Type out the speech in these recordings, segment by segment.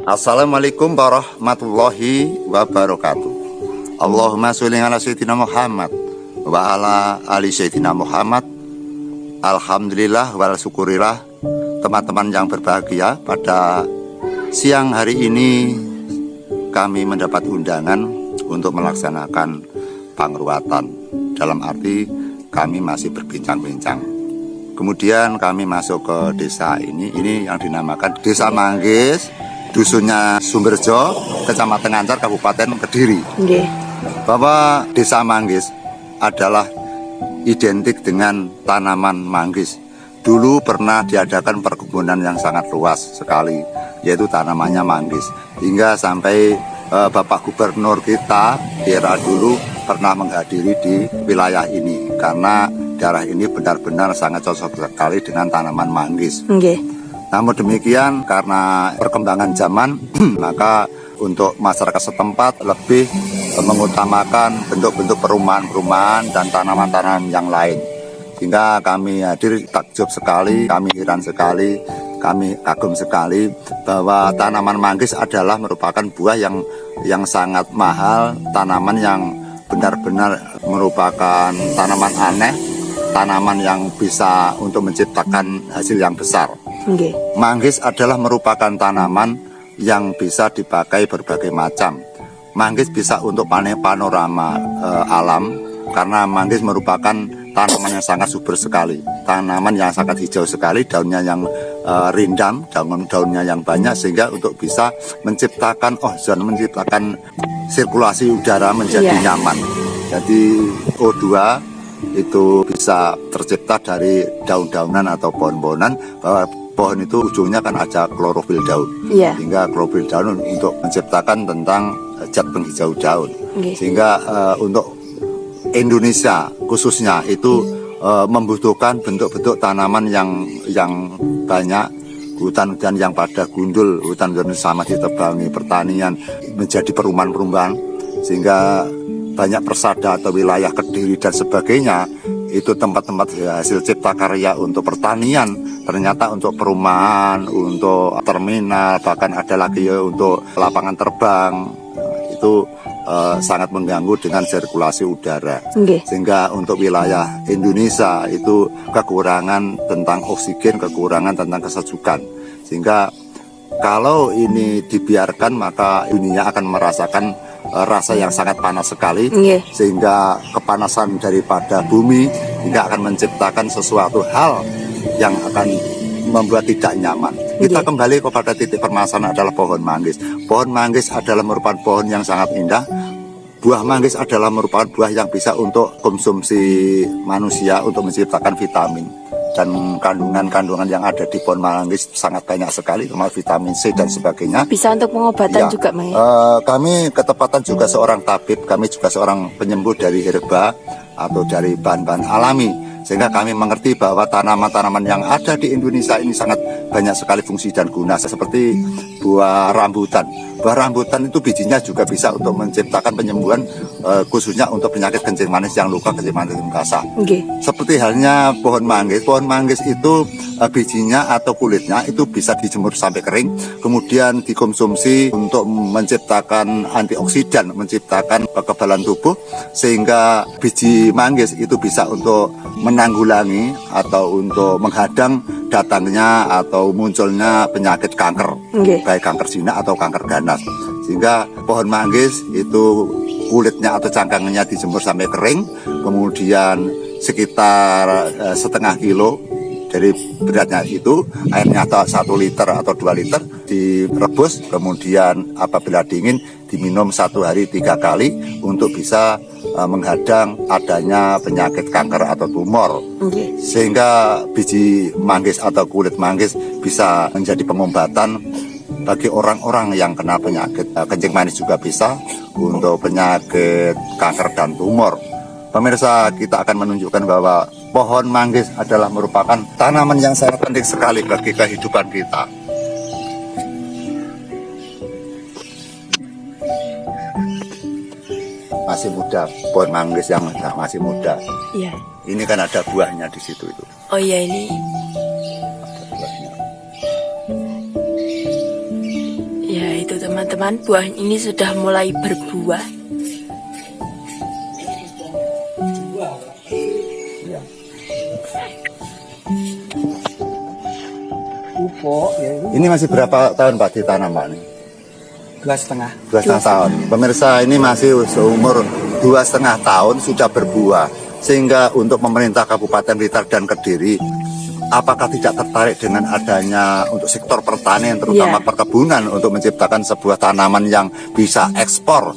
Assalamualaikum warahmatullahi wabarakatuh. Allahumma sholli ala sayyidina Muhammad wa ala ali sayyidina Muhammad. Alhamdulillah wal syukurillah. Teman-teman yang berbahagia, pada siang hari ini kami mendapat undangan untuk melaksanakan pangruatan. Dalam arti kami masih berbincang-bincang. Kemudian kami masuk ke desa ini yang dinamakan Desa Manggis, dusunnya Sumberjo, Kecamatan Ngancar, Kabupaten Kediri. Bahwa Desa Manggis adalah identik dengan tanaman manggis. Dulu pernah diadakan perkebunan yang sangat luas sekali, yaitu tanamannya manggis. Hingga sampai Bapak Gubernur kita di era dulu pernah menghadiri di wilayah ini, karena daerah ini benar-benar sangat cocok sekali dengan tanaman manggis. Namun demikian, karena perkembangan zaman, maka untuk masyarakat setempat lebih mengutamakan bentuk-bentuk perumahan-perumahan dan tanaman-tanaman yang lain. Sehingga kami hadir takjub sekali, kami heran sekali, kami kagum sekali bahwa tanaman manggis adalah merupakan buah yang sangat mahal, tanaman yang benar-benar merupakan tanaman aneh, tanaman yang bisa untuk menciptakan hasil yang besar. Manggis adalah merupakan tanaman yang bisa dipakai berbagai macam. Manggis bisa untuk panorama alam, karena manggis merupakan tanaman yang sangat subur sekali, tanaman yang sangat hijau sekali, daunnya yang rindang, daunnya yang banyak, sehingga untuk bisa menciptakan ozon, menciptakan sirkulasi udara menjadi nyaman. Jadi O2 itu bisa tercipta dari daun-daunan atau pohon-pohonan, bahwa pohon itu ujungnya kan ada klorofil daun, sehingga klorofil daun untuk menciptakan tentang zat penghijau daun. Sehingga untuk Indonesia khususnya itu membutuhkan bentuk-bentuk tanaman yang banyak, hutan-hutan yang pada gundul, hutan-hutan sama ditebangi, pertanian menjadi perumahan-perumahan, sehingga banyak persada atau wilayah Kediri dan sebagainya itu tempat-tempat hasil cipta karya untuk pertanian, ternyata untuk perumahan, untuk terminal, bahkan ada lagi untuk lapangan terbang, itu sangat mengganggu dengan sirkulasi udara. Sehingga untuk wilayah Indonesia itu kekurangan tentang oksigen, kekurangan tentang kesejukan. Sehingga kalau ini dibiarkan, maka dunia akan merasakan rasa yang sangat panas sekali, sehingga kepanasan daripada bumi hingga akan menciptakan sesuatu hal yang akan membuat tidak nyaman. Kita kembali kepada titik permasalahan adalah pohon manggis. Pohon manggis adalah merupakan pohon yang sangat indah. Buah manggis adalah merupakan buah yang bisa untuk konsumsi manusia, untuk menciptakan vitamin. Dan kandungan-kandungan yang ada di pohon manggis sangat banyak sekali, termasuk vitamin C dan sebagainya. Bisa untuk pengobatan juga, Mang? Kami ketepatan juga seorang tabib, kami juga seorang penyembuh dari herba atau dari bahan-bahan alami. Sehingga kami mengerti bahwa tanaman-tanaman yang ada di Indonesia ini sangat banyak sekali fungsi dan guna, seperti buah rambutan. Buah rambutan itu bijinya juga bisa untuk menciptakan penyembuhan, khususnya untuk penyakit kencing manis yang luka, kencing manis yang basah. Seperti halnya pohon manggis. Pohon manggis itu bijinya atau kulitnya itu bisa dijemur sampai kering, kemudian dikonsumsi untuk menciptakan antioksidan, menciptakan kekebalan tubuh, sehingga biji manggis itu bisa untuk menanggulangi atau untuk menghadang datangnya atau munculnya penyakit kanker, baik kanker jinak atau kanker ganas. Sehingga pohon manggis itu kulitnya atau cangkangnya dijemur sampai kering, kemudian sekitar setengah kilo dari beratnya itu, airnya atau 1 liter atau 2 liter direbus, kemudian apabila dingin diminum 1 hari 3 kali untuk bisa menghadang adanya penyakit kanker atau tumor. Sehingga biji manggis atau kulit manggis bisa menjadi pengobatan bagi orang-orang yang kena penyakit kencing manis, juga bisa untuk penyakit kanker dan tumor. Pemirsa, kita akan menunjukkan bahwa pohon manggis adalah merupakan tanaman yang sangat penting sekali bagi kehidupan kita. Masih muda, pohon manggis yang masih muda. Iya. Ini kan ada buahnya di situ itu. Oh iya, ini. Ada buahnya. Ya Tuh teman-teman, buah ini sudah mulai berbuah. Ini masih berapa tahun Pak ditanam Pak ini? 2,5. 2,5 tahun. Pemirsa, ini masih seumur 2,5 tahun sudah berbuah. Sehingga untuk pemerintah Kabupaten Blitar dan Kediri, apakah tidak tertarik dengan adanya untuk sektor pertanian, terutama perkebunan, untuk menciptakan sebuah tanaman yang bisa ekspor,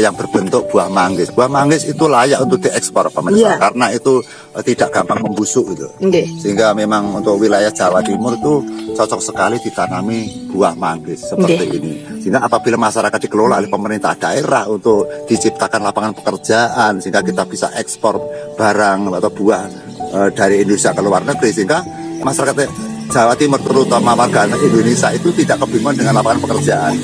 yang berbentuk buah manggis. Buah manggis itu layak untuk diekspor, pemirsa, karena itu tidak gampang membusuk gitu. Sehingga memang untuk wilayah Jawa Timur itu cocok sekali ditanami buah manggis seperti ini. Sehingga apabila masyarakat dikelola oleh pemerintah daerah untuk diciptakan lapangan pekerjaan, sehingga kita bisa ekspor barang atau buah dari Indonesia ke luar negeri, sehingga masyarakat Jawa Timur terutama warga Indonesia itu tidak kebingungan dengan lapangan pekerjaan.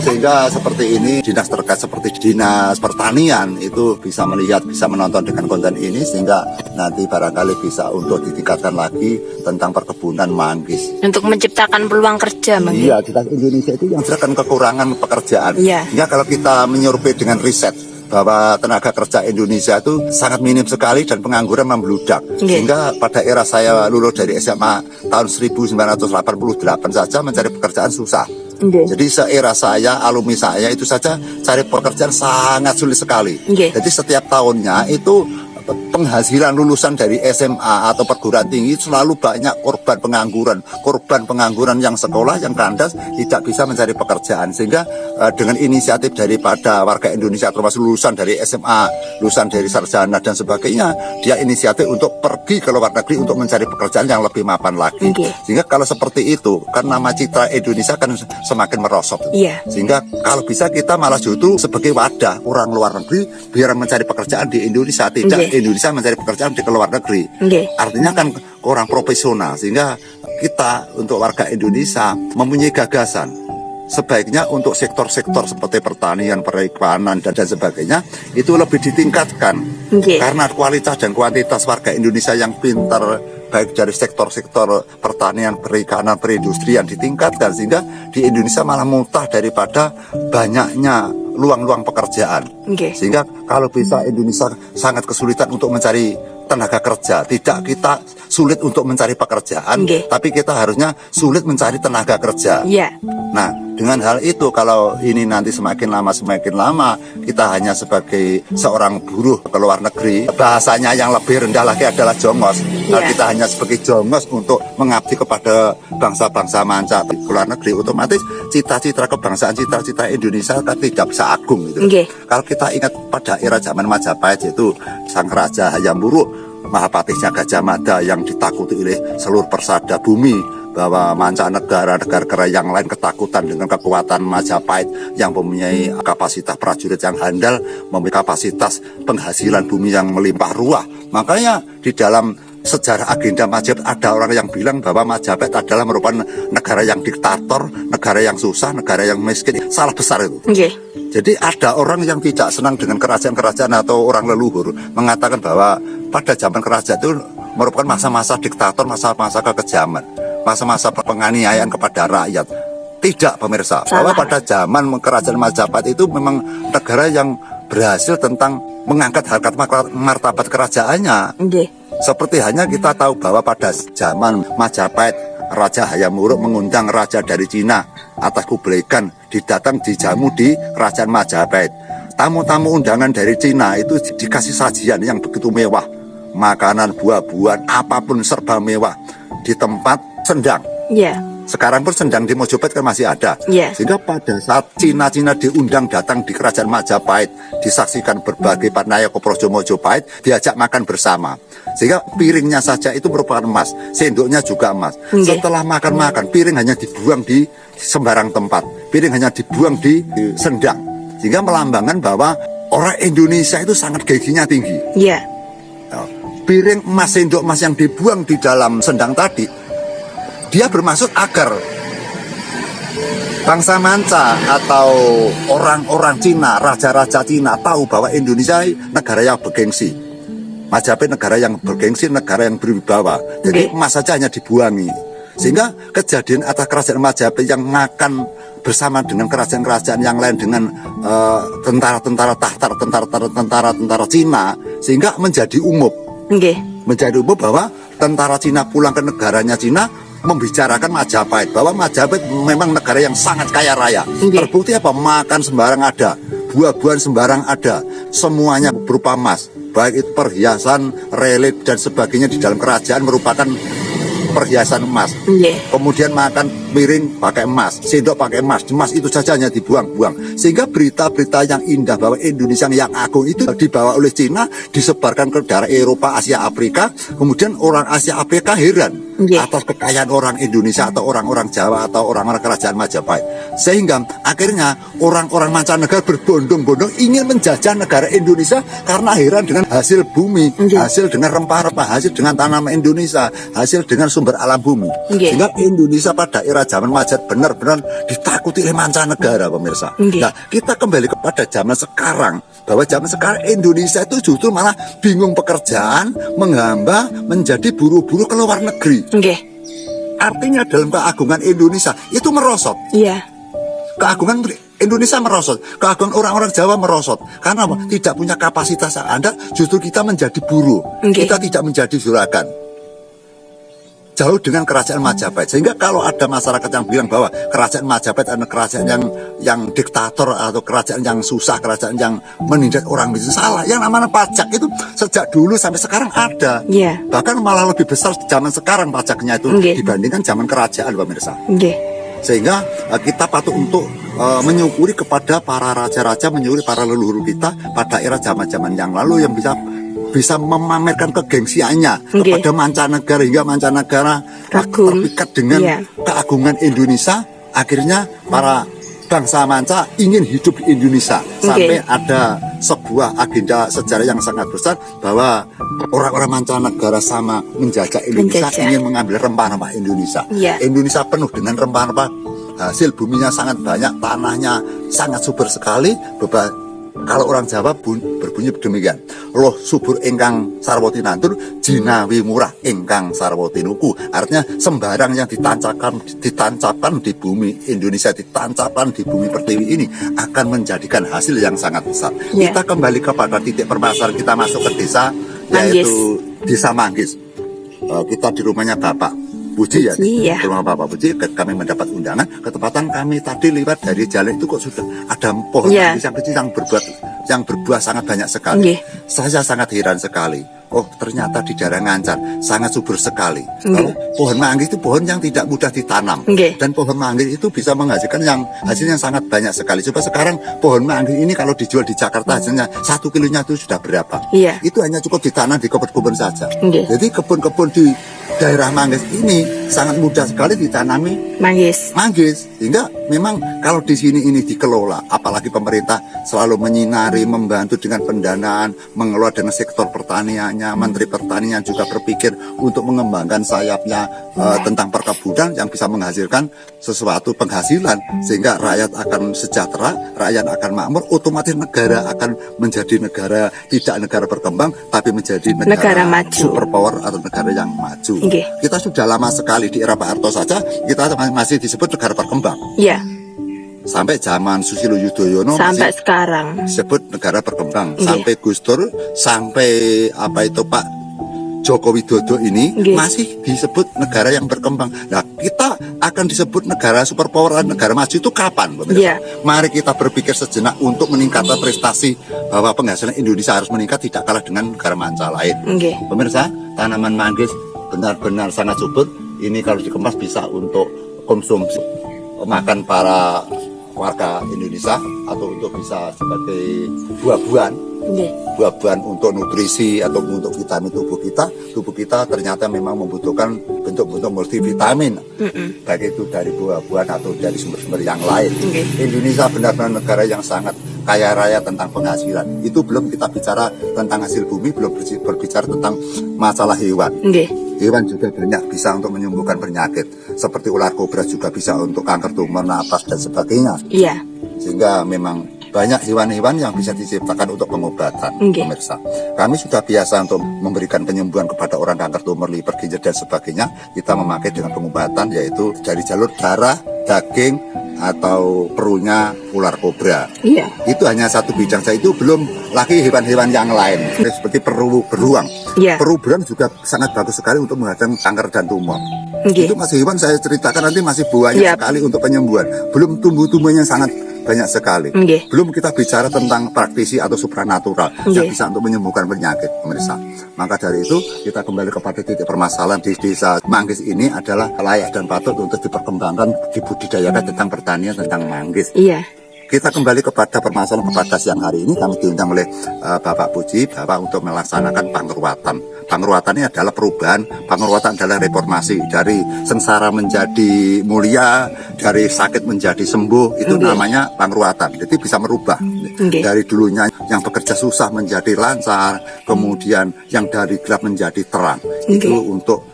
Sehingga seperti ini dinas terkait seperti dinas pertanian itu bisa melihat, bisa menonton dengan konten ini, sehingga nanti barangkali bisa untuk ditingkatkan lagi tentang perkebunan manggis. Untuk menciptakan peluang kerja, Bang. Iya, di Indonesia itu yang sedang kekurangan pekerjaan. Sehingga kalau kita menyurvei dengan riset bahwa tenaga kerja Indonesia itu sangat minim sekali dan pengangguran membludak. Sehingga pada era saya lulus dari SMA tahun 1988 saja mencari pekerjaan susah. Jadi seera saya, alumni saya itu saja cari pekerjaan sangat sulit sekali. Jadi setiap tahunnya itu penghasilan lulusan dari SMA atau perguruan tinggi selalu banyak korban pengangguran yang sekolah yang kandas tidak bisa mencari pekerjaan. Sehingga dengan inisiatif daripada warga Indonesia termasuk lulusan dari SMA, lulusan dari sarjana dan sebagainya, dia inisiatif untuk pergi ke luar negeri untuk mencari pekerjaan yang lebih mapan lagi. Sehingga kalau seperti itu, kan nama citra Indonesia kan semakin merosot. Sehingga kalau bisa kita malah justru sebagai wadah orang luar negeri biar mencari pekerjaan di Indonesia, tidak Indonesia mencari pekerjaan di luar negeri. Artinya kan orang profesional, sehingga kita untuk warga Indonesia mempunyai gagasan sebaiknya untuk sektor-sektor seperti pertanian, perikanan dan sebagainya itu lebih ditingkatkan. Karena kualitas dan kuantitas warga Indonesia yang pintar baik dari sektor-sektor pertanian, perikanan, perindustrian ditingkatkan, sehingga di Indonesia malah mutah daripada banyaknya luang-luang pekerjaan. Sehingga kalau bisa Indonesia sangat kesulitan untuk mencari tenaga kerja. Tidak kita sulit untuk mencari pekerjaan, tapi kita harusnya sulit mencari tenaga kerja. Nah, dengan hal itu kalau ini nanti semakin lama kita hanya sebagai seorang buruh ke luar negeri, bahasanya yang lebih rendah lagi adalah jongos. Kalau kita hanya sebagai jongos untuk mengabdi kepada bangsa-bangsa manca di luar negeri, otomatis cita-cita kebangsaan, cita-cita Indonesia kan tidak bisa agung gitu. Kalau kita ingat pada era zaman Majapahit, yaitu Sang Raja Hayam Wuruk, Mahapatihnya Gajah Mada yang ditakuti oleh seluruh persada bumi, bahwa mancanegara, negara-negara yang lain ketakutan dengan kekuatan Majapahit yang mempunyai kapasitas prajurit yang handal, memiliki kapasitas penghasilan bumi yang melimpah ruah. Makanya di dalam sejarah agenda Majapahit ada orang yang bilang bahwa Majapahit adalah merupakan negara yang diktator, negara yang susah, negara yang miskin. Salah besar itu. Jadi ada orang yang tidak senang dengan kerajaan-kerajaan atau orang leluhur mengatakan bahwa pada zaman kerajaan itu merupakan masa-masa diktator, masa-masa kekejaman, masa-masa penganiayaan kepada rakyat. Tidak, pemirsa, bahwa pada zaman kerajaan Majapahit itu memang negara yang berhasil tentang mengangkat harkat martabat kerajaannya. Seperti hanya kita tahu bahwa pada zaman Majapahit, Raja Hayam Wuruk mengundang raja dari Cina atas Kublai Khan didatang dijamu di kerajaan Majapahit. Tamu-tamu undangan dari Cina itu dikasih sajian yang begitu mewah, makanan, buah-buahan, apapun serba mewah di tempat sendang. Sekarang pun sendang di Mojopahit kan masih ada. Sehingga pada saat Cina-Cina diundang datang di kerajaan Majapahit, disaksikan berbagai panayaka Projo Mojopahit, diajak makan bersama. Sehingga piringnya saja itu merupakan emas, sendoknya juga emas. Setelah makan-makan, piring hanya dibuang di sembarang tempat, piring hanya dibuang di sendang. Sehingga melambangkan bahwa orang Indonesia itu sangat giginya tinggi. Piring emas, sendok emas yang dibuang di dalam sendang tadi, dia bermaksud agar bangsa manca atau orang-orang Cina, raja-raja Cina tahu bahwa Indonesia negara yang bergengsi, Majapahit negara yang bergengsi, negara yang berwibawa. Jadi emas saja hanya dibuangi. Sehingga kejadian atas kerajaan Majapahit yang makan bersama dengan kerajaan-kerajaan yang lain, dengan tentara-tentara Tatar, tentara Cina, sehingga menjadi umum. Menjadi umum bahwa tentara Cina pulang ke negaranya Cina membicarakan Majapahit, bahwa Majapahit memang negara yang sangat kaya raya. Terbukti apa? Makan sembarang ada, buah-buahan sembarang ada, semuanya berupa emas, baik itu perhiasan, relik dan sebagainya di dalam kerajaan merupakan perhiasan emas. Kemudian makan piring pakai emas, sendok pakai emas, emas itu saja hanya dibuang-buang. Sehingga berita-berita yang indah bahwa Indonesia yang agung itu dibawa oleh Cina, disebarkan ke daerah Eropa, Asia, Afrika. Kemudian orang Asia, Afrika heran atas kekayaan orang Indonesia atau orang-orang Jawa atau orang-orang kerajaan Majapahit. Sehingga akhirnya orang-orang mancanegara berbondong-bondong ingin menjajah negara Indonesia karena heran dengan hasil bumi, hasil dengan rempah-rempah, hasil dengan tanaman Indonesia, hasil dengan sumber alam bumi. Sehingga Indonesia pada era zaman Majapahit benar-benar ditakuti oleh mancanegara, pemirsa. Nah, kita kembali kepada zaman sekarang, bahwa zaman sekarang Indonesia itu justru malah bingung pekerjaan, menghamba, menjadi buru-buru ke luar negeri. Artinya dalam keagungan Indonesia itu merosot. Keagungan Indonesia merosot, keagungan orang-orang Jawa merosot. Karena apa? Tidak punya kapasitas yang ada, justru kita menjadi buruh. Kita tidak menjadi juragan. Jauh dengan kerajaan Majapahit. Sehingga kalau ada masyarakat yang bilang bahwa kerajaan Majapahit adalah kerajaan yang diktator atau kerajaan yang susah, kerajaan yang menindas orang miskin, salah. Yang namanya pajak itu sejak dulu sampai sekarang ada. Bahkan malah lebih besar zaman sekarang pajaknya itu dibandingkan zaman kerajaan, pemirsa. Sehingga kita patut untuk menyukuri kepada para raja-raja, menyukuri para leluhur kita pada era zaman-zaman yang lalu yang bisa memamerkan kegengsiannya kepada mancanegara, hingga mancanegara terpikat dengan keagungan Indonesia. Akhirnya para bangsa manca ingin hidup di Indonesia. Sampai ada sebuah agenda sejarah yang sangat besar bahwa orang-orang mancanegara sama menjajah Indonesia, ingin mengambil rempah-rempah Indonesia. Indonesia penuh dengan rempah-rempah, hasil buminya sangat banyak, tanahnya sangat subur sekali. Kalau orang Jawa berbunyi demikian, loh subur ingkang sarwa tinantur, jinawi murah ingkang sarwa tinuku. Artinya sembarang yang ditancapkan di bumi Indonesia, ditancapkan di bumi pertiwi ini akan menjadikan hasil yang sangat besar. Kita kembali kepada titik permasalahan, kita masuk ke desa, yaitu Desa Manggis. Kita di rumahnya Bapak Puji ya, rumah Bapak Puji. Kami mendapat undangan, ketepatan kami tadi lewat dari jalan itu kok sudah ada pohon manggis yang kecil yang berbuah sangat banyak sekali. Saya sangat heran sekali. Oh, ternyata di daerah Ngancar sangat subur sekali. Pohon manggis itu pohon yang tidak mudah ditanam, dan pohon manggis itu bisa menghasilkan hasilnya sangat banyak sekali. Coba sekarang pohon manggis ini kalau dijual di Jakarta hasilnya 1 kilonya itu sudah berapa? Itu hanya cukup ditanam di kebun-kebun saja. Jadi kebun-kebun di daerah Manggis ini sangat mudah sekali ditanami manggis. Sehingga memang kalau di sini ini dikelola, apalagi pemerintah selalu menyinari, membantu dengan pendanaan, mengelola dengan sektor pertaniannya. Menteri Pertanian juga berpikir untuk mengembangkan sayapnya tentang perkebunan yang bisa menghasilkan sesuatu penghasilan, sehingga rakyat akan sejahtera, rakyat akan makmur, otomatis negara akan menjadi negara, tidak negara berkembang, tapi menjadi negara maju, superpower atau negara yang maju. Kita sudah lama sekali di era Pak Harto saja kita masih disebut negara berkembang. Sampai zaman Susilo Yudhoyono sampai sekarang disebut negara berkembang. Sampai Gus Dur, sampai Pak Joko Widodo ini masih disebut negara yang berkembang. Nah, kita akan disebut negara superpower, negara maju itu kapan, pemirsa? Mari kita berpikir sejenak untuk meningkatkan prestasi, bahwa penghasilan Indonesia harus meningkat tidak kalah dengan negara manca lain. Pemirsa, tanaman manggis benar-benar sangat subur. Ini kalau dikemas bisa untuk konsumsi makan para warga Indonesia, atau untuk bisa sebagai buah-buahan untuk nutrisi atau untuk vitamin tubuh kita. Tubuh kita ternyata memang membutuhkan bentuk-bentuk multivitamin, baik itu dari buah-buahan atau dari sumber-sumber yang lain. Indonesia benar-benar negara yang sangat kaya raya tentang penghasilan. Itu belum kita bicara tentang hasil bumi, belum berbicara tentang masalah hewan. Hewan juga banyak bisa untuk menyembuhkan penyakit, seperti ular kobra juga bisa untuk kanker tumor napas dan sebagainya. Sehingga memang banyak hewan-hewan yang bisa diciptakan untuk pengobatan, pemirsa. Kami sudah biasa untuk memberikan penyembuhan kepada orang kanker tumor, liver, ginjal dan sebagainya. Kita memakai dengan pengobatan, yaitu dari jalur darah, daging, atau perunya ular kobra. Iya. Itu hanya satu bidang saja, itu belum lagi hewan-hewan yang lain seperti beruang. Iya. Peru beruang juga sangat bagus sekali untuk menghadapi kanker dan tumor. Nggih. Itu masih hewan saya ceritakan nanti masih banyak Iya. sekali untuk penyembuhan. Belum tumbuh-tumbuhnya sangat banyak sekali. Nggih. Belum kita bicara tentang praktisi atau supranatural yang Nggih. bisa untuk menyembuhkan penyakit, pemirsa. Maka dari itu kita kembali kepada titik permasalahan di desa Manggis ini adalah layak dan patut untuk diperkembangkan, dibudidayakan tentang pertanian, tentang manggis. Iya. Kita kembali kepada permasalahan kepada siang hari ini kami diundang oleh Bapak Puji, Bapak untuk melaksanakan pangruatan. Pangruatan ini adalah perubahan, pangruatan adalah reformasi dari sengsara menjadi mulia, dari sakit menjadi sembuh, itu namanya pangruatan. Jadi bisa merubah dari dulunya yang bekerja susah menjadi lancar, kemudian yang dari gelap menjadi terang. Itu untuk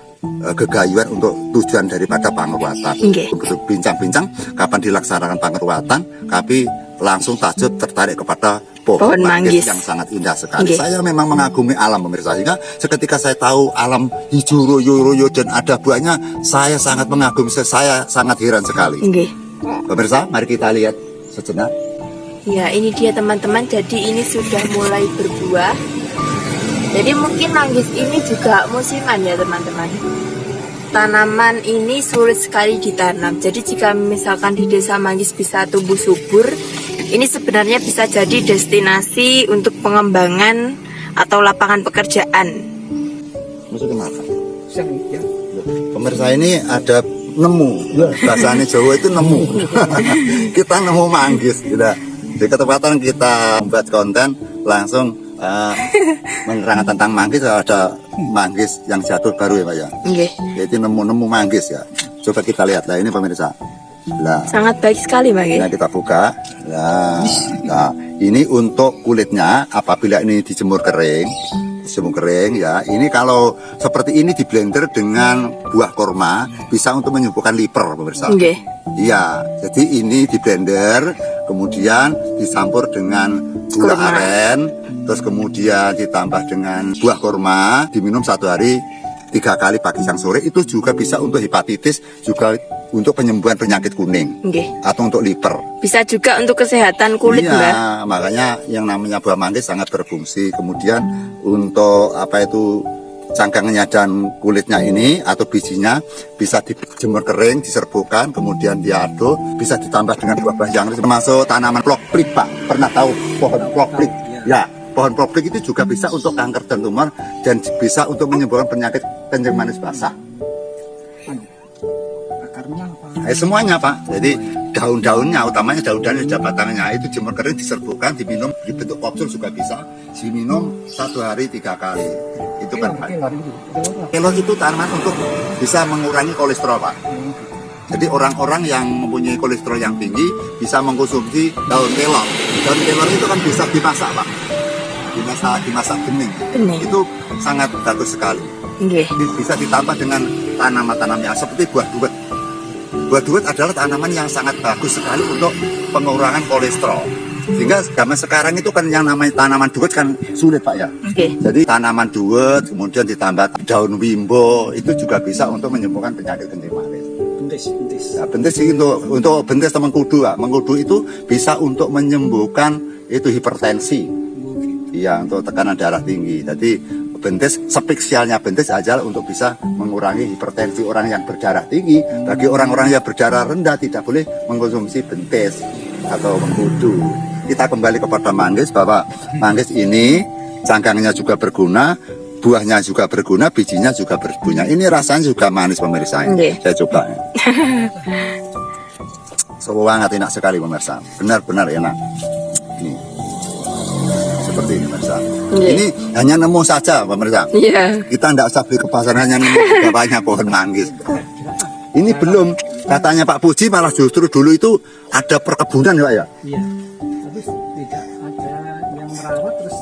gegayuhan, untuk tujuan daripada pangruatan. Bincang-bincang kapan dilaksanakan pangruatan, kami langsung tajuk tertarik kepada pohon manggis yang sangat indah sekali. Saya memang mengagumi alam, pemirsa, sehingga seketika saya tahu alam hijau royo dan ada buahnya, saya sangat mengagumi, saya sangat heran sekali. Pemirsa, mari kita lihat sejenak. Ya, ini dia teman-teman, jadi ini sudah mulai berbuah. Jadi mungkin manggis ini juga musiman ya teman-teman. Tanaman ini sulit sekali ditanam. Jadi jika misalkan di desa manggis bisa tumbuh subur, ini sebenarnya bisa jadi destinasi untuk pengembangan atau lapangan pekerjaan. Maksudnya apa? Pemirsa, ini ada nemu, bahasanya Jawa itu nemu. Kita nemu manggis, gitu. Di ketepatan kita membuat konten langsung menerangkan tentang manggis. Ada manggis yang jatuh baru ya Pak ya. Jadi nemu manggis ya. Coba kita lihat lah ini pemirsa. Nah, sangat baik sekali manggis. Nah, kita buka. Nah, ini untuk kulitnya apabila ini dijemur kering ya. Ini kalau seperti ini di blender dengan buah korma bisa untuk menyembuhkan liver pemirsa. Iya, jadi ini di blender kemudian dicampur dengan gula aren, terus kemudian ditambah dengan buah korma, diminum 1 hari 3 kali pagi siang sore. Itu juga bisa untuk hepatitis, juga untuk penyembuhan penyakit kuning atau untuk liver. Bisa juga untuk kesehatan kulit, Mbak. Makanya yang namanya buah manggis sangat berfungsi. Kemudian untuk cangkangnya dan kulitnya ini atau bijinya bisa dijemur kering, diserbukan, kemudian diaduk, bisa ditambah dengan buah-buah yang termasuk tanaman plokplik, Pak. Pernah tahu pohon plokplik? Ya, pohon plokplik itu juga bisa untuk kanker dan tumor dan bisa untuk menyembuhkan penyakit kencing manis basah. Semuanya Pak. Jadi daun-daunnya, utamanya daun-daunnya dan batangnya itu jemur kering, diserbukan, diminum dibentuk kapsul juga bisa. Diminum 1 hari 3 kali. Itu kan Pak. Kelor itu tanaman untuk bisa mengurangi kolesterol Pak. Jadi orang-orang yang mempunyai kolesterol yang tinggi bisa mengkonsumsi daun kelor. Daun kelor itu kan bisa dimasak Pak. Dimasak bening. Itu sangat bagus sekali. Bisa ditambah dengan tanaman-tanaman yang seperti buah duet. Buah duet adalah tanaman yang sangat bagus sekali untuk pengurangan kolesterol. Sehingga zaman sekarang itu kan yang namanya tanaman duet kan sulit Pak ya. Jadi tanaman duet kemudian ditambah daun wimbo itu juga bisa untuk menyembuhkan penyakit kencing manis. Bentis sih untuk bentis teman kudu Pak. Mengkudu itu bisa untuk menyembuhkan itu hipertensi. Iya, untuk tekanan darah tinggi. Jadi bentis, spesialnya bentis adalah untuk bisa mengurangi hipertensi orang yang berdarah tinggi. Bagi orang-orang yang berdarah rendah tidak boleh mengkonsumsi bentis atau mengkudu. Kita kembali kepada manggis, bahwa manggis ini cangkangnya juga berguna, buahnya juga berguna, bijinya juga berguna. Ini rasanya juga manis pemirsa. Saya coba. Sangat enak sekali pemirsa. Benar-benar enak. Ini seperti ini pemirsa. Ini hanya nemu saja pemirsa. Kita tidak usah beli ke pasar, hanya nemu bawahnya pohon manggis. Ini belum, katanya Pak Puji malah justru dulu itu ada perkebunan ya Pak ya? Iya, tapi tidak ada yang merawat terus.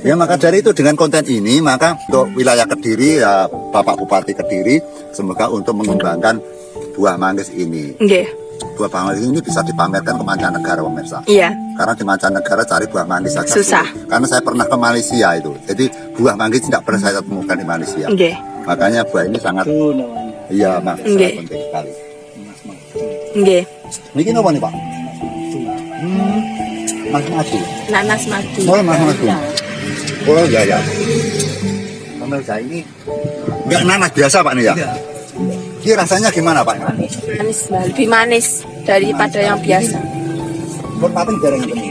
Ya maka dari itu dengan konten ini maka untuk wilayah Kediri ya Bapak Bupati Kediri semoga untuk mengembangkan buah manggis ini. Buah manggis ini bisa dipamerkan ke mancanegara pemirsa. Karena di mancanegara cari buah manggis saja susah. Karena saya pernah ke Malaysia itu. Jadi buah manggis tidak pernah saya temukan di Malaysia. Makanya buah ini sangat sangat penting sekali. Nggih. Niki napa nih Pak? Mas madu. Nanas madu. Oh, mas madu. Oh ya ya. Pemirsa ini enggak nanas biasa Pak nih ya? Ini rasanya gimana Pak? Manis, lebih manis daripada yang biasa. Berpating jarang ini.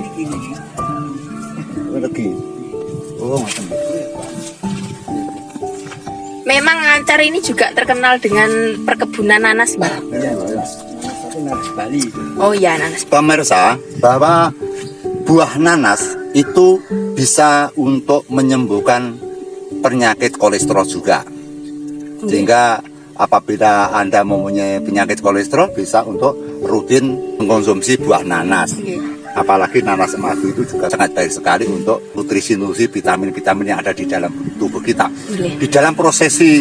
Lagi. Oh, macam. Memang Ngancar ini juga terkenal dengan perkebunan nanas, Mbak. Iya, iya. Tapi nanas Bali itu. Oh iya, nanas. Pemirsa, bahwa buah nanas itu bisa untuk menyembuhkan penyakit kolesterol juga. Sehingga apabila Anda mempunyai penyakit kolesterol bisa untuk rutin mengkonsumsi buah nanas. Apalagi nanas madu itu juga sangat baik sekali untuk nutrisi vitamin-vitamin yang ada di dalam tubuh kita. Di dalam prosesi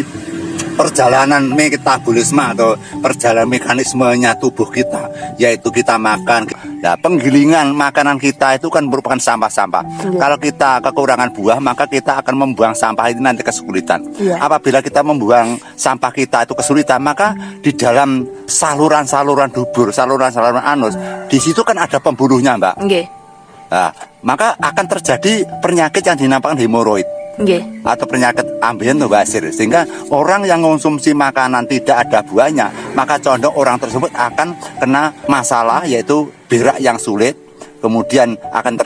perjalanan metabolisme atau perjalanan mekanismenya tubuh kita, yaitu kita makan. Nah, penggilingan makanan kita itu kan merupakan sampah-sampah. Kalau kita kekurangan buah, maka kita akan membuang sampah itu nanti kesulitan. Apabila kita membuang sampah kita itu kesulitan, maka di dalam saluran-saluran dubur, saluran-saluran anus, di situ kan ada pembuluhnya, Mbak. Nah, maka akan terjadi penyakit yang dinamakan hemoroid. Atau penyakit ambien atau basir, sehingga orang yang mengonsumsi makanan tidak ada buahnya, maka condong orang tersebut akan kena masalah, yaitu berak yang sulit, kemudian akan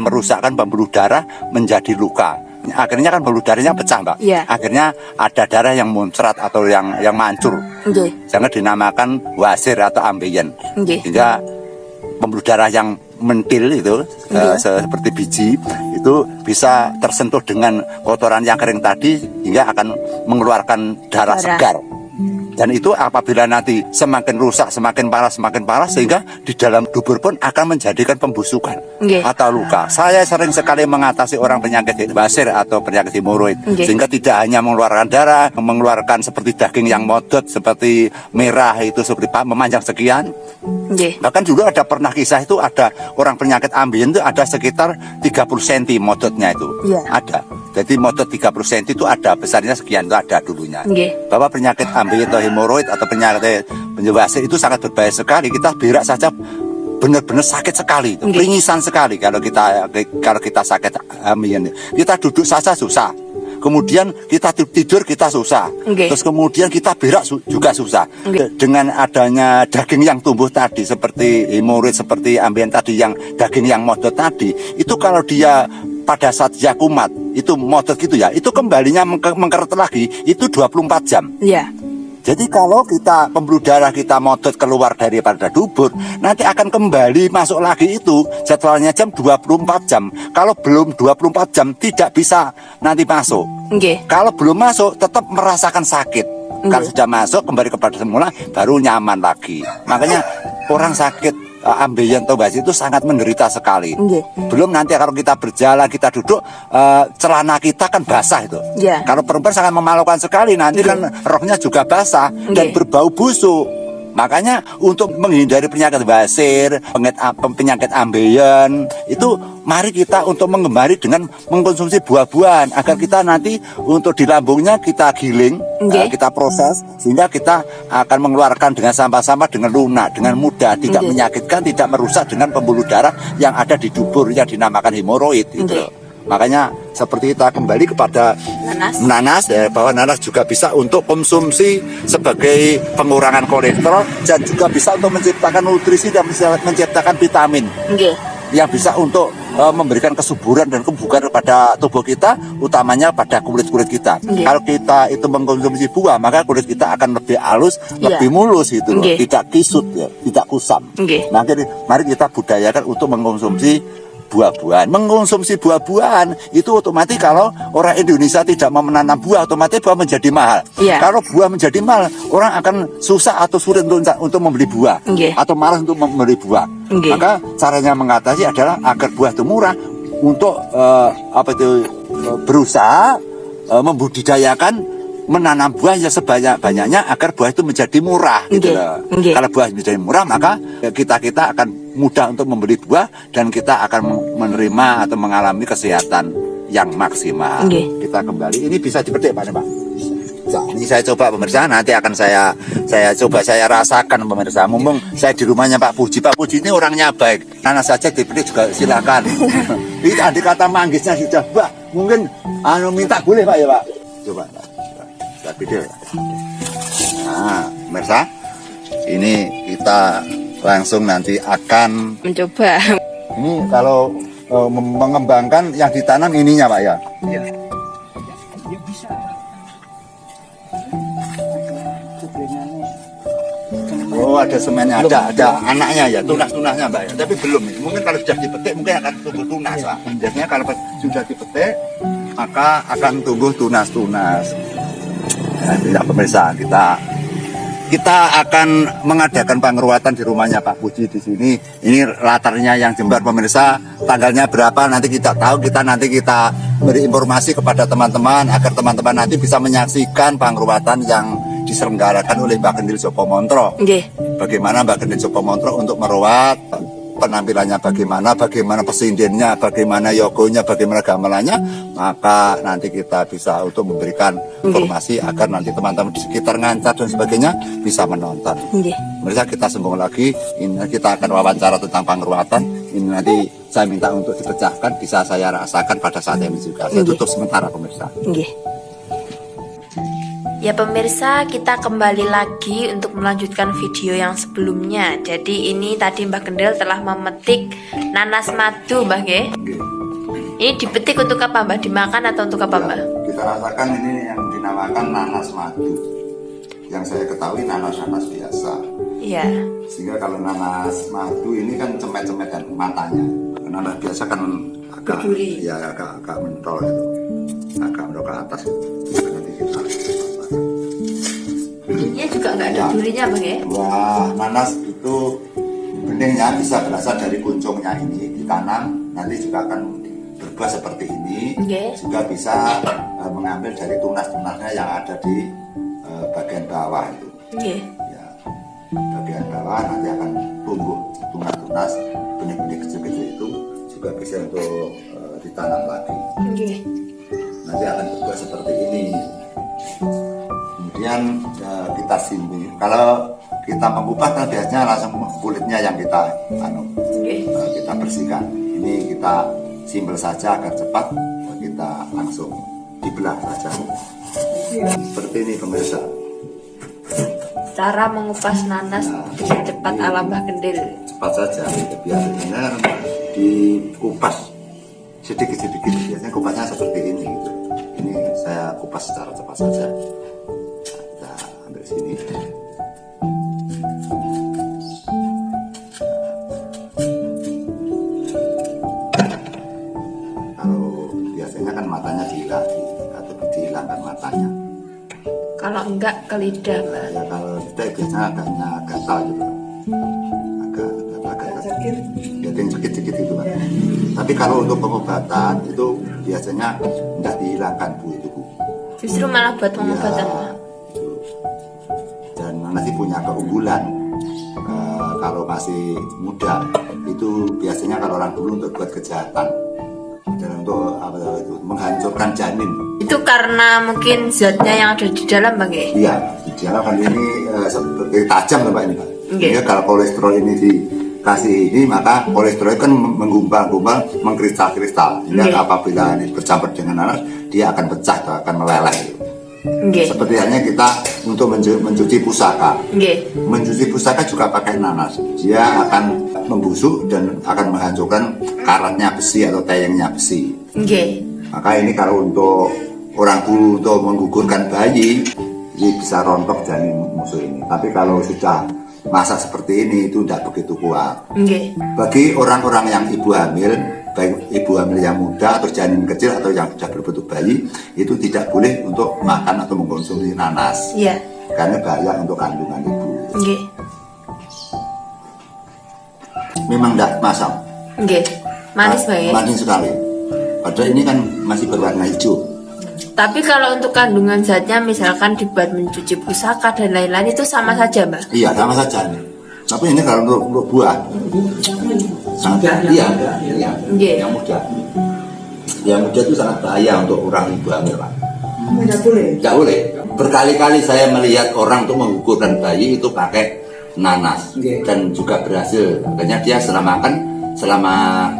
merusakkan pembuluh darah menjadi luka. Akhirnya kan pembuluh darahnya pecah, Mbak. Akhirnya ada darah yang muncrat atau yang mancur, sehingga dinamakan wasir atau ambien. Sehingga pembuluh darah yang mentil itu seperti biji itu bisa tersentuh dengan kotoran yang kering tadi hingga akan mengeluarkan darah segar. Dan itu apabila nanti semakin rusak, semakin parah sehingga di dalam dubur pun akan menjadikan pembusukan atau luka. Saya sering sekali mengatasi orang penyakit basir atau penyakit hemoroid, sehingga tidak hanya mengeluarkan darah, mengeluarkan seperti daging yang modot, seperti merah itu seperti memanjang sekian. Bahkan juga ada pernah kisah itu ada orang penyakit ambien itu ada sekitar 30 cm modotnya itu. Ada. Jadi modot 30 cm itu ada, besarnya sekian itu ada dulunya. Bahwa penyakit ambien atau hemoroid atau penyakit basir itu sangat berbahaya sekali. Kita berak saja benar-benar sakit sekali, peringisan sekali kalau kita sakit ambien. Kita duduk saja susah. Kemudian kita tidur kita susah. Terus kemudian kita berak juga susah. Dengan adanya daging yang tumbuh tadi seperti hemoroid, seperti ambien tadi, yang daging yang modot tadi, itu kalau dia pada saat dia kumat itu modot gitu ya, itu kembalinya mengkeret lagi itu 24 jam. Jadi kalau kita pembuluh darah kita modot keluar daripada dubur, nanti akan kembali masuk lagi itu jadwalnya jam 24 jam. Kalau belum 24 jam tidak bisa nanti masuk. Kalau belum masuk tetap merasakan sakit. Kalau sudah masuk kembali kepada semula baru nyaman lagi. Makanya orang sakit ambien atau basir itu sangat menderita sekali. Belum nanti kalau kita berjalan, kita duduk, celana kita kan basah itu. Kalau perempuan sangat memalukan sekali, nanti kan roknya juga basah dan berbau busuk. Makanya untuk menghindari penyakit basir, penyakit ambien, itu mari kita untuk menggemari dengan mengkonsumsi buah-buahan agar kita nanti untuk di lambungnya kita giling, kita proses sehingga kita akan mengeluarkan dengan sampah-sampah dengan lunak, dengan mudah, tidak menyakitkan, tidak merusak dengan pembuluh darah yang ada di dubur yang dinamakan hemoroid gitu. Makanya seperti kita kembali kepada nanas ya, bahwa nanas juga bisa untuk konsumsi sebagai pengurangan kolesterol dan juga bisa untuk menciptakan nutrisi dan menciptakan vitamin yang bisa untuk memberikan kesuburan dan kebugaran kepada tubuh kita, utamanya pada kulit-kulit kita. Kalau kita itu mengkonsumsi buah, maka kulit kita akan lebih halus, lebih mulus gitu loh, tidak kisut ya, tidak kusam. Nah, jadi mari kita budayakan untuk mengkonsumsi buah-buahan. Mengkonsumsi buah-buahan itu otomatis kalau orang Indonesia tidak mau menanam buah, otomatis buah menjadi mahal. Kalau buah menjadi mahal, orang akan susah atau sulit untuk membeli buah atau malas untuk membeli buah. Maka caranya mengatasi adalah agar buah itu murah, untuk berusaha membudidayakan, menanam buah ya sebanyak-banyaknya agar buah itu menjadi murah gitu loh. Kalau buah menjadi murah, maka kita akan mudah untuk membeli buah dan kita akan menerima atau mengalami kesehatan yang maksimal. Kita kembali, ini bisa dipetik Pak. Ini saya coba pemirsa, nanti akan saya coba saya rasakan pemirsa. Mumpung saya di rumahnya Pak Puji. Pak Puji ini orangnya baik. Nanas saja dipetik juga silakan. Ini tadi kata manggisnya sudah, Pak. Mungkin minta boleh Pak ya Pak. Coba. Kita video ya. Nah, pemirsa, ini kita langsung nanti akan Mencoba. ini kalau mengembangkan yang ditanam ininya Pak ya. Ya. Ya bisa. Oh ada semennya, ada anaknya ya, tunas-tunasnya Mbak ya. Tapi belum, mungkin kalau sudah dipetik mungkin akan tumbuh tunas Pak. Biasanya kalau sudah dipetik maka akan tumbuh tunas-tunas. Nah, tidak pemirsa, kita akan mengadakan pengeruatan di rumahnya Pak Puji di sini. Ini latarnya yang Jember pemirsa. Tanggalnya berapa nanti kita tahu. Nanti kita beri informasi kepada teman-teman agar teman-teman nanti bisa menyaksikan pengeruatan yang diselenggarakan oleh Mbak Kendil Joko Montro. Bagaimana Mbak Kendil Joko Montro untuk merawat penampilannya, bagaimana pesindennya, bagaimana yogonya, bagaimana gamelannya, maka nanti kita bisa untuk memberikan informasi agar nanti teman-teman di sekitar Ngancar dan sebagainya bisa menonton. Mereka kita sambung lagi, ini kita akan wawancara tentang pengeruatan. Ini nanti saya minta untuk dipecahkan, bisa saya rasakan pada saat ini juga. Saya tutup sementara pemirsa. Ya pemirsa, kita kembali lagi untuk melanjutkan video yang sebelumnya. Jadi ini tadi Mbak Kendil telah memetik nanas madu Mbak Ge. Ini dipetik untuk apa Mbak? Dimakan atau untuk apa Mbak? Kita rasakan ini yang dinamakan nanas madu. Yang saya ketahui nanas-nanas biasa. Iya. Sehingga kalau nanas madu ini kan cemet-cemet kan matanya. Nanas biasa kan agak berduri. Ya agak mentol itu. Agak menol ke atas itu. Nanti kita Durinya juga nggak ada durinya Bang ya? Wah, nanas itu beningnya bisa berasal dari kuncungnya ini ditanam, nanti juga akan berbuah seperti ini. Juga bisa mengambil dari tunas-tunasnya yang ada di bagian bawah itu. Ya, bagian bawah nanti akan tumbuh tunas-tunas benih-benih kecil-kecil itu juga bisa untuk ditanam lagi. Nanti akan berbuah seperti ini. Kemudian kita simbol. Kalau kita mengupas kan biasanya langsung kulitnya yang kita kita bersihkan. Ini kita simbol saja agar cepat, kita langsung dibelah saja. Seperti ini pemirsa. Cara mengupas nanas dengan cepat ala Mbak Kendil. Cepat saja, biasanya dikupas sedikit-sedikit. Biasanya kupasnya seperti ini. Gitu. Ini saya kupas secara cepat saja. Sini. Kalau biasanya kan matanya dihilangkan atau dihilangkan matanya. Kalau enggak ke lidah Mbak. Ya kalau lidah biasanya agaknya gatal gitu. Agak sakit. Ya yang sakit-sakit itu Pak. Tapi kalau untuk pengobatan itu biasanya tidak dihilangkan Bu itu Bu. Justru malah buat pengobatan Mbak. Masih punya keunggulan kalau masih muda itu biasanya kalau orang dulu untuk buat kejahatan dan untuk itu menghancurkan janin. Itu karena mungkin zatnya yang ada di dalam Bang ya? Iya, di dalam kan ini seperti tajam Pak ini Pak. Jadi kalau kolesterol ini dikasih ini maka kolesterol kan menggumpal-gumpal, mengkristal-kristal. Jadi apabila ini bercampur dengan nanas dia akan pecah, akan meleleh. Seperti halnya kita untuk mencuci pusaka. Mencuci pusaka juga pakai nanas. Dia akan membusuk dan akan menghancurkan karatnya besi atau tayengnya besi. Maka ini kalau untuk orang dulu untuk menggugurkan bayi, ini bisa rontok janin musuh ini. Tapi kalau sudah masa seperti ini itu tidak begitu kuat. Bagi orang-orang yang ibu hamil, baik ibu hamil yang muda atau janin kecil atau yang sudah berbentuk bayi, itu tidak boleh untuk makan atau mengkonsumsi nanas. Karena bahaya untuk kandungan ibu. Memang tidak masam. Manis Bang ya? Manis sekali. Padahal ini kan masih berwarna hijau. Tapi kalau untuk kandungan zatnya misalkan dibuat mencuci pusaka dan lain-lain itu sama saja Mbak? Iya sama saja. Tapi ini kalau untuk buah sangat yang muda. Yang muda itu sangat bahaya untuk orang ibu hamil Pak. Tidak boleh. Tidak boleh. Berkali-kali saya melihat orang untuk mengukurkan bayi itu pakai nanas dan juga berhasil. Makanya dia selama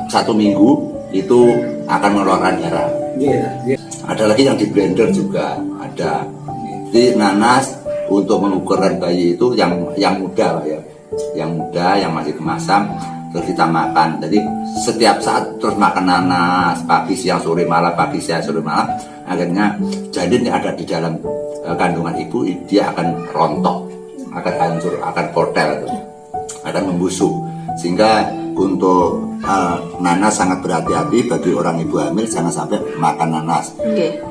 1 minggu itu akan mengeluarkan darah. Ada lagi yang di blender juga ada. Jadi nanas untuk mengukurkan bayi itu yang muda Pak ya, yang muda yang masih kemasam terus kita makan. Jadi setiap saat terus makan nanas pagi siang sore malam, pagi siang sore malam, akhirnya janin yang ada di dalam kandungan ibu dia akan rontok, akan hancur, akan kotel, akan membusuk. Sehingga untuk nanas sangat berhati-hati bagi orang ibu hamil, jangan sampai makan nanas.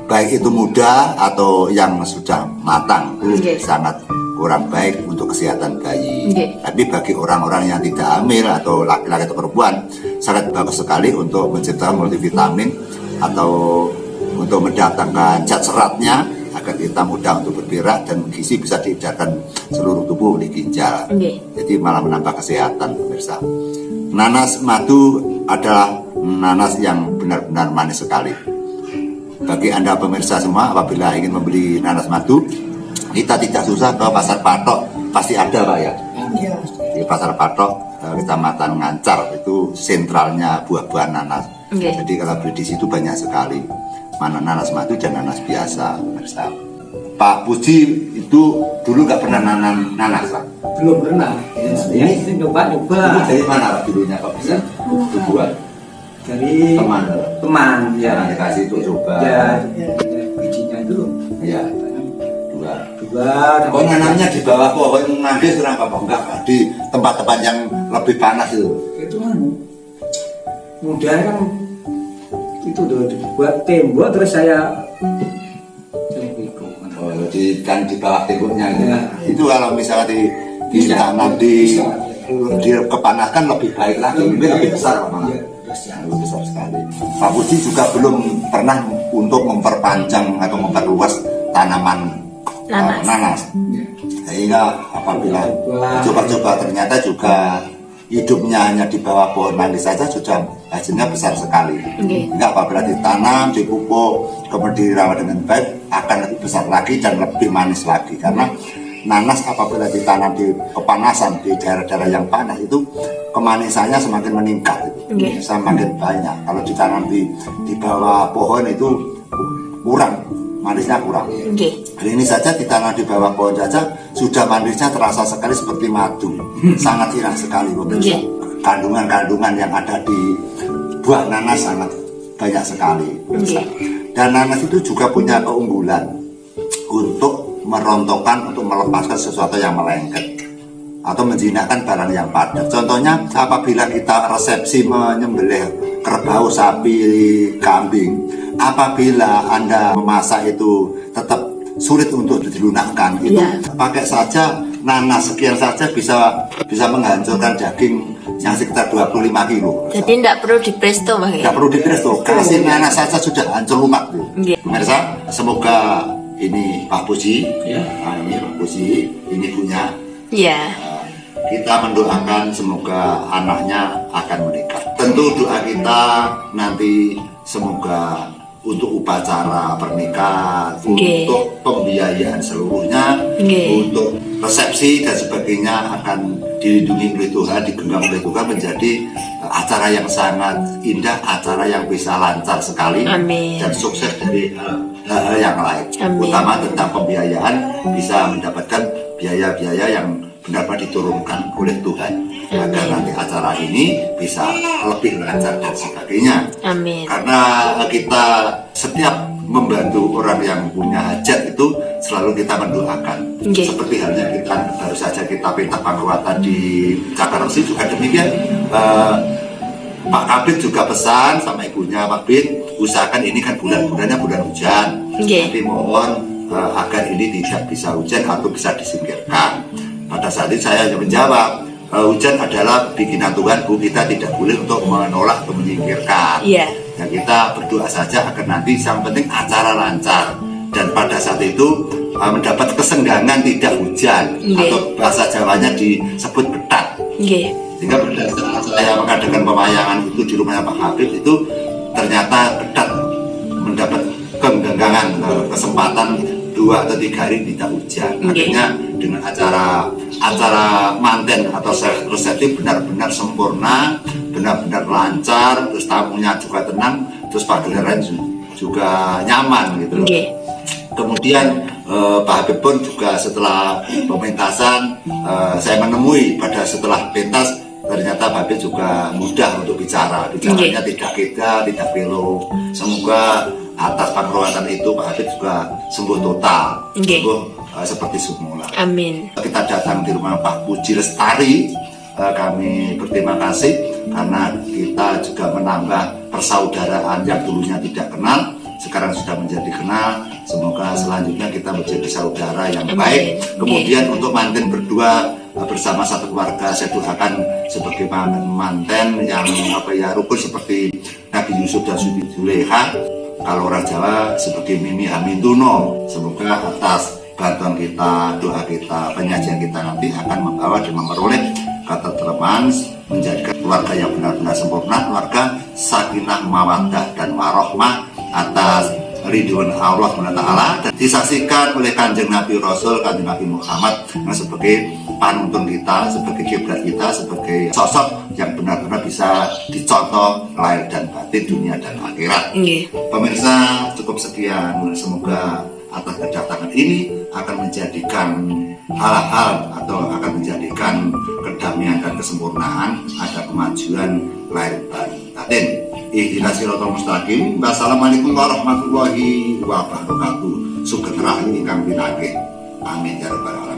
Baik itu muda atau yang sudah matang itu sangat kurang baik untuk kesehatan bayi. Tapi bagi orang-orang yang tidak hamil atau laki-laki atau perempuan sangat bagus sekali untuk menciptakan multivitamin atau untuk mendatangkan zat seratnya agar kita mudah untuk bergerak dan gizi bisa diedarkan seluruh tubuh oleh ginjal. Jadi malah menambah kesehatan pemirsa. Nanas madu adalah nanas yang benar-benar manis sekali. Bagi Anda pemirsa semua, apabila ingin membeli nanas madu, kita tidak susah ke pasar patok, pasti ada Pak ya. Di pasar patok Kecamatan Ngancar itu sentralnya buah-buahan nanas. Jadi kalau beli di situ banyak sekali. Mana nanas madu dan nanas biasa pemirsa. Pak Puji itu dulu nggak pernah nanam nanas Pak? Belum pernah. Ini coba-coba. Itu dari mana Pak dulunya Pak bisa dibuat? Dari teman ya. Nah, dikasih itu coba. Ya, bijinya dulu. Ya. Dua. Kok nanamnya di bawah pohon manggis kenapa Pak? Enggak Pak, di tempat-tempat yang lebih panas itu. Itu mudah kan itu udah dibuat tembok terus saya kan di bawah temboknya gitu. Itu kalau misalnya ditanam di kepanaskan lebih baik lagi, lebih besar Pak. Lebih besar sekali. Pak Puji juga belum pernah untuk memperpanjang atau memperluas tanaman nanas. Sehingga apabila coba-coba ternyata juga hidupnya hanya di bawah pohon manggis saja sudah hasilnya besar sekali. Sehingga apabila ditanam, dipupuk, kemudian dirawat dengan baik akan lebih besar lagi dan lebih manis lagi. Karena nanas apabila ditanam di kepanasan di daerah-daerah yang panas itu kemanisannya semakin meningkat, semakin banyak. Kalau ditanam di bawah pohon itu kurang, manisnya kurang. Hari ini saja ditanam di bawah pohon saja sudah manisnya terasa sekali seperti madu, sangat enak sekali pemirsa. Kandungan-kandungan yang ada di buah nanas sangat banyak sekali pemirsa. Dan nanas itu juga punya keunggulan untuk merontokkan, untuk melepaskan sesuatu yang melengket atau menjinakkan barang yang padat. Contohnya apabila kita resepsi menyembelih kerbau, sapi, kambing, apabila Anda memasak itu tetap sulit untuk dilunakkan, itu pakai saja nanas sekian saja bisa menghancurkan daging yang sekitar 25 kilo. Jadi tidak perlu di presto Bang ya? Tidak perlu di presto, kasih nanas saja sudah hancur lumak. Pemirsa, semoga ini Pak Puji, ini Pak Puji, ini punya. Kita mendoakan semoga anaknya akan menikah. Tentu doa kita nanti semoga untuk upacara pernikahan, untuk pembiayaan seluruhnya, untuk resepsi dan sebagainya akan dilindungi oleh Tuhan, digenggam oleh Tuhan menjadi acara yang sangat indah, acara yang bisa lancar sekali. Dan sukses dari hal yang lain. Utama tentang pembiayaan bisa mendapatkan biaya-biaya yang benar-benar diturunkan oleh Tuhan agar nanti acara ini bisa lebih lancar dan sebagainya. Karena kita setiap membantu orang yang punya hajat itu selalu kita mendoakan. Seperti halnya kita baru saja kita minta penguatan di Cakarengsi juga demikian. Pak Kabit juga pesan sama ibunya, Pak Bin, usahakan ini kan bulan-bulannya bulan hujan, tapi mohon agar ini tidak bisa hujan atau bisa disingkirkan. Pada saat itu saya hanya menjawab, hujan adalah bikinan Tuhan, Bu, kita tidak boleh untuk menolak atau menyingkirkan. Ya kita berdoa saja agar nanti yang penting acara lancar dan pada saat itu mendapat kesenggangan tidak hujan atau bahasa Jawanya disebut betat. Sehingga berdasarkan saya mengadakan pemayangan itu di rumahnya Pak Habib itu ternyata betat mendapat kegenggangan kesempatan 2 atau 3 hari tidak hujan. Akhirnya dengan acara manten atau resepsi benar-benar sempurna, benar-benar lancar, terus tamunya juga tenang, terus pagelaran juga nyaman gitu loh. Kemudian Pak Habib pun juga setelah pementasan saya menemui pada setelah pentas, ternyata Pak Habib juga mudah untuk bicaranya tidak beda, tidak belok. Semoga atas pengerawatan itu Pak Habib juga sembuh total, sembuh seperti semula. Amin. Kita datang di rumah Pak Puji Lestari, kami berterima kasih karena kita juga menambah persaudaraan yang dulunya tidak kenal, sekarang sudah menjadi kenal. Semoga selanjutnya kita menjadi saudara yang baik. Kemudian untuk manten berdua bersama satu keluarga, saya doakan sebagai manten yang rukun seperti Nabi Yusuf dan Siti Zulekha. Kalau orang Jawa sebagai Mimi Amintuno. Semoga atas bantuan kita, doa kita, penyajian kita nanti akan membawa dan memperoleh ketentraman, menjadikan keluarga yang benar-benar sempurna, keluarga sakinah mawaddah dan warohmah atas ridwan Allah SWT, dan disaksikan oleh Kanjeng Nabi Rasul, Kanjeng Nabi Muhammad sebagai panuntun kita, sebagai kiblat kita, sebagai sosok yang benar-benar bisa dicontoh lahir dan batin, dunia dan akhirat. Pemirsa, cukup sekian. Semoga atas kedatangan ini akan menjadikan hal-hal atau akan menjadikan kedamaian dan kesempurnaan, ada kemajuan lahir dan batin. Ihdinas siratal mustaqim. Wassalamualaikum warahmatullahi wabarakatuh. Sugeng rahayu ingkang pinanggih. Amin ya rabbal alamin.